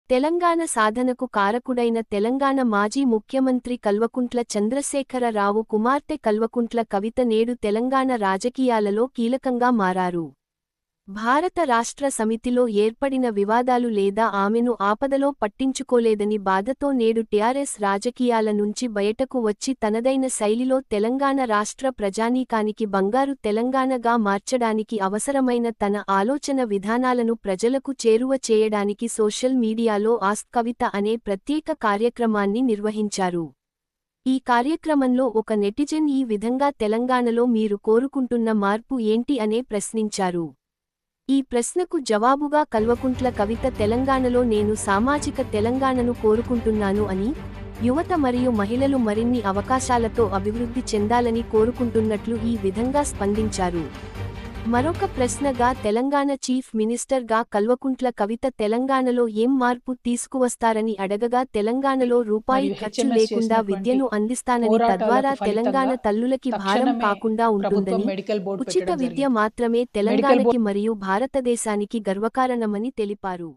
తెలంగాణ సాధనకు కారకుడైన తెలంగాణ మాజీ ముఖ్యమంత్రి కల్వకుంట్ల చంద్రశేఖరరావు కుమార్తె కల్వకుంట్ల కవిత నేడు తెలంగాణ రాజకీయాలలో కీలకంగా మారారు. భారత రాష్ట్ర సమితిలో ఏర్పడిన వివాదాలు లేదా ఆమెను ఆపదలో పట్టించుకోలేదని బాధతో నేడు టీఆర్ఎస్ రాజకీయాల నుంచి బయటకు వచ్చి తనదైన శైలిలో తెలంగాణ రాష్ట్ర ప్రజానీకానికి బంగారు తెలంగాణగా మార్చడానికి అవసరమైన తన ఆలోచన విధానాలను ప్రజలకు చేరువ చేయడానికి సోషల్ మీడియాలో ఆస్క్ కవిత అనే ప్రత్యేక కార్యక్రమాన్ని నిర్వహించారు. ఈ కార్యక్రమంలో ఒక నెటిజన్ ఈ విధంగా తెలంగాణలో మీరు కోరుకుంటున్న మార్పు ఏంటి అనే ప్రశ్నించారు. ఈ ప్రశ్నకు జవాబుగా కల్వకుంట్ల కవిత తెలంగాణలో నేను సామాజిక తెలంగాణను కోరుకుంటున్నాను అని, యువత మరియు మహిళలు మరిన్ని అవకాశాలతో అభివృద్ధి చెందాలని కోరుకుంటున్నట్లు ఈ విధంగా స్పందించారు. మరొక ప్రశ్నగా తెలంగాణ చీఫ్ మినిస్టర్గా కల్వకుంట్ల కవిత తెలంగాణలో ఏం మార్పు తీసుకువస్తారని అడగగా తెలంగాణలో రూపాయి ఖర్చు లేకుండా విద్యను అందిస్తానని, తద్వారా తెలంగాణ తల్లులకి భారం కాకుండా ఉంటుందని, ఉచిత విద్య మాత్రమే తెలంగాణకి మరియు భారతదేశానికి గర్వకారణమని తెలిపారు.